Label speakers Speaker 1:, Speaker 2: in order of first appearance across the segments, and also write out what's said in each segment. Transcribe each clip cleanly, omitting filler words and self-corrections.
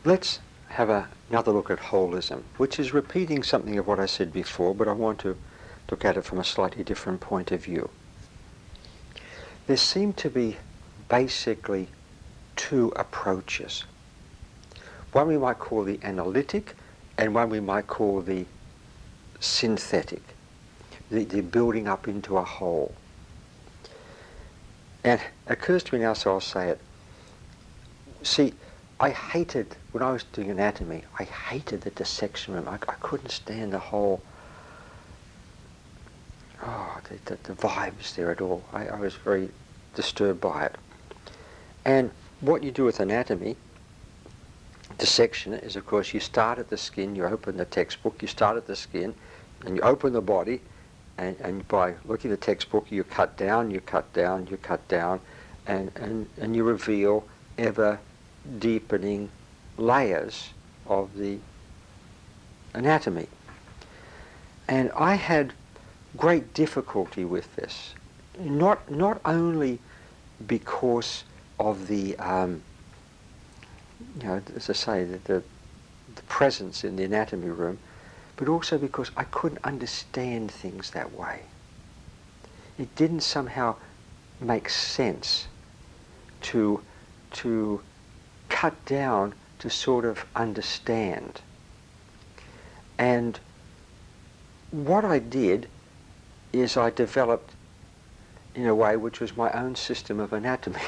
Speaker 1: Let's have another look at holism, which is repeating something of what I said before, but I want to look at it from a slightly different point of view. There seem to be basically two approaches. One we might call the analytic, and one we might call the synthetic, the building up into a whole. And it occurs to me now, so I'll say it. See, I hated, when I was doing anatomy, I hated the dissection room. I couldn't stand the whole, the vibes there at all. I was very disturbed by it. And what you do with anatomy, dissection, is of course you start at the skin, you open the textbook, you start at the skin, and you open the body, and by looking at the textbook you cut down, you cut down, you cut down, and you reveal ever deepening layers of the anatomy. And I had great difficulty with this, not only because of the as I say, the presence in the anatomy room, but also because I couldn't understand things that way. It didn't somehow make sense to cut down to sort of understand. And what I did is I developed, in a way, which was my own system of anatomy.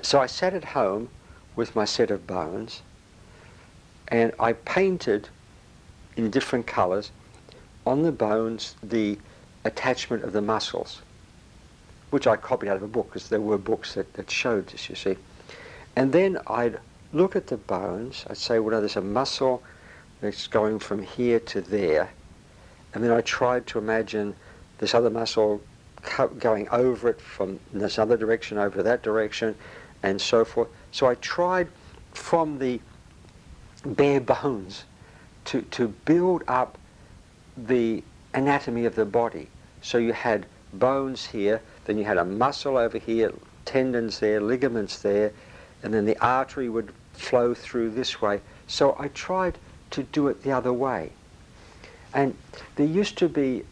Speaker 1: So I sat at home with my set of bones, and I painted in different colours on the bones the attachment of the muscles, which I copied out of a book, because there were books that showed this, you see. And then I'd look at the bones, I'd say, well, there's a muscle that's going from here to there, and then I tried to imagine this other muscle going over it from this other direction over to that direction, and so forth. So I tried from the bare bones to build up the anatomy of the body. So you had bones here, then you had a muscle over here, tendons there, ligaments there, and then the artery would flow through this way. So I tried to do it the other way. And there used to be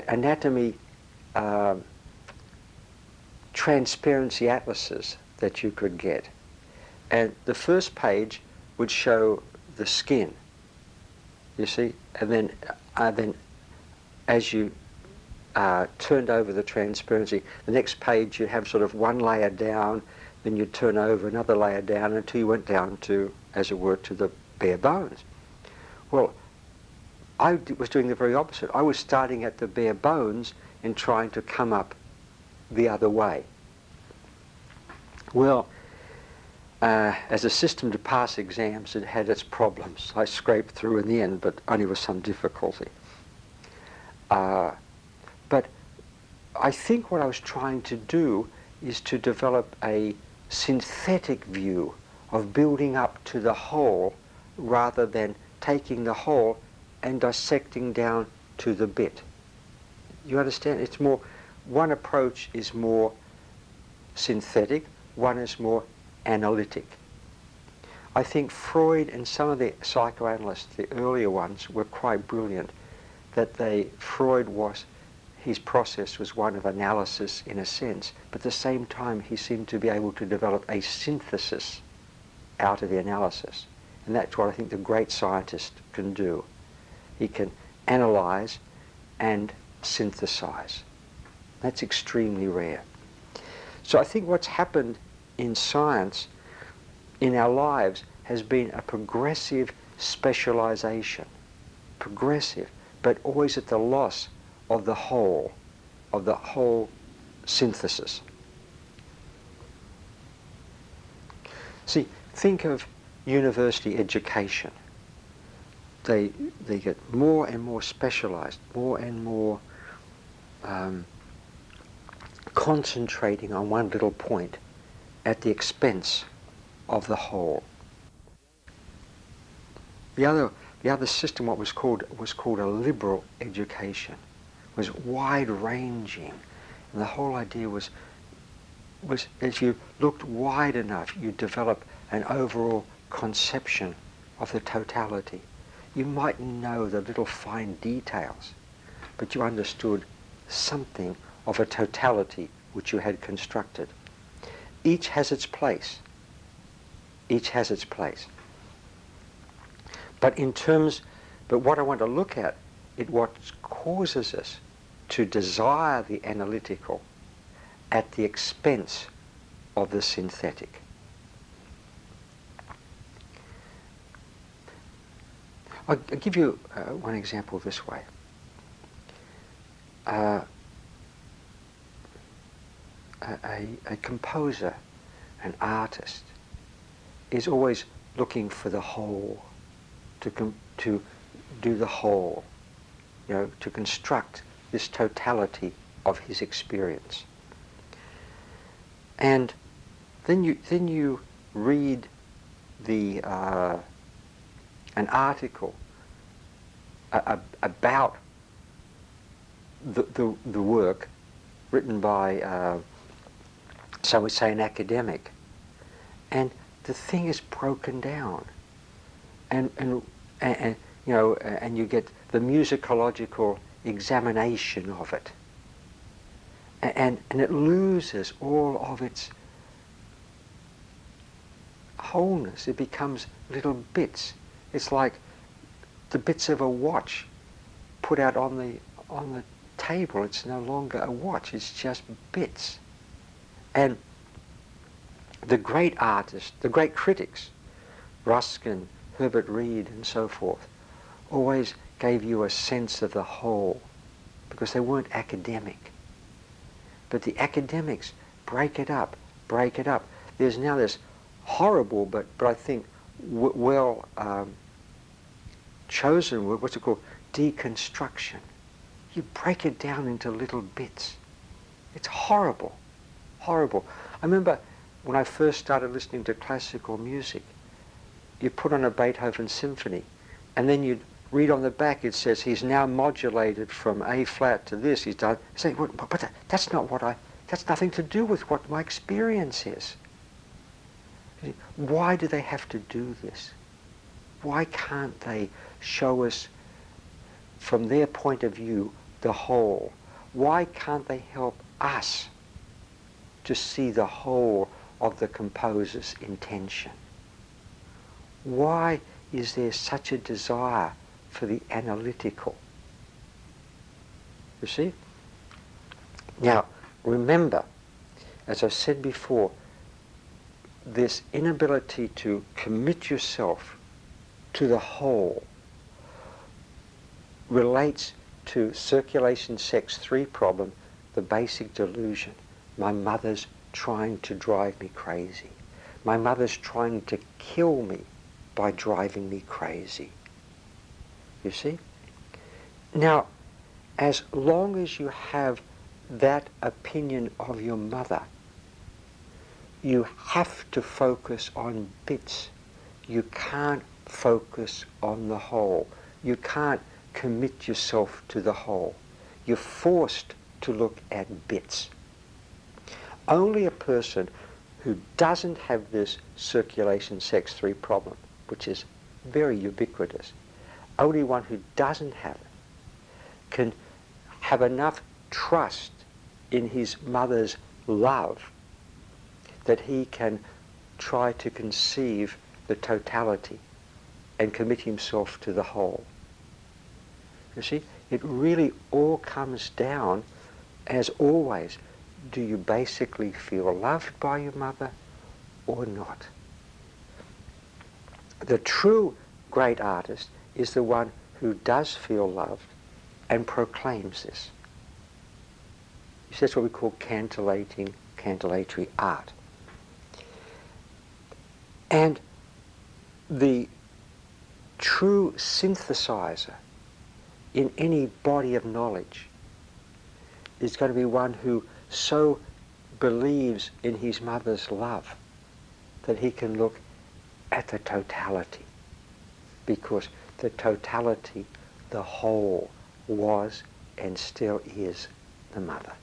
Speaker 1: anatomy transparency atlases that you could get. And the first page would show the skin, you see, and then as you turned over the transparency, the next page you'd have sort of one layer down, then you'd turn over another layer down until you went down to, as it were, to the bare bones. Well, I was doing the very opposite. I was starting at the bare bones and trying to come up the other way. Well, as a system to pass exams, it had its problems. I scraped through in the end, but only with some difficulty. But I think what I was trying to do is to develop a synthetic view of building up to the whole, rather than taking the whole and dissecting down to the bit. You understand? It's more, one approach is more synthetic, one is more analytic. I think Freud and some of the psychoanalysts, the earlier ones, were quite brilliant. Freud his process was one of analysis in a sense, but at the same time he seemed to be able to develop a synthesis out of the analysis. And that's what I think the great scientist can do. He can analyze and synthesize. That's extremely rare. So I think what's happened in science, in our lives, has been a progressive specialization. Progressive, but always at the loss of the whole synthesis. See, think of university education. They get more and more specialized, more and more concentrating on one little point at the expense of the whole. The other system, what was called a liberal education, was wide-ranging, and the whole idea was was as you looked wide enough, you develop an overall conception of the totality. You mightn't know the little fine details, but you understood something of a totality which you had constructed. Each has its place. Each has its place. But what I want to look at is what causes us to desire the analytical at the expense of the synthetic. I'll give you one example this way. A composer, an artist, is always looking for the whole, to do the whole, to construct this totality of his experience. And then you read an article about the work written by, so we say, an academic, and the thing is broken down, and you get the musicological examination of it, and it loses all of its wholeness. It becomes little bits. It's like the bits of a watch put out on the table. It's no longer a watch. It's just bits. And the great artists, the great critics, Ruskin, Herbert Reed, and so forth, always gave you a sense of the whole, because they weren't academic. But the academics break it up. There's now this horrible, but I think well chosen word, what's it called? Deconstruction. You break it down into little bits. It's horrible. Horrible. I remember when I first started listening to classical music, you put on a Beethoven symphony, and then you'd read on the back, it says he's now modulated from A flat to this. He's done. You say, but that's not that's nothing to do with what my experience is. Why do they have to do this? Why can't they show us, from their point of view, the whole? Why can't they help us to see the whole of the composer's intention? Why is there such a desire for the analytical? You see? Now, remember, as I've said before, this inability to commit yourself to the whole relates to circulation sex 3 problem, the basic delusion. My mother's trying to drive me crazy. My mother's trying to kill me by driving me crazy. You see? Now, as long as you have that opinion of your mother, you have to focus on bits. You can't focus on the whole. You can't commit yourself to the whole. You're forced to look at bits. Only a person who doesn't have this circulation sex 3 problem, which is very ubiquitous, only one who doesn't have it can have enough trust in his mother's love that he can try to conceive the totality and commit himself to the whole. You see, it really all comes down, as always, do you basically feel loved by your mother or not? The true great artist is the one who does feel loved and proclaims this. That's what we call cantillatory art. And the true synthesizer in any body of knowledge is going to be one who so believes in his mother's love that he can look at the totality, because the totality, the whole, was and still is the mother.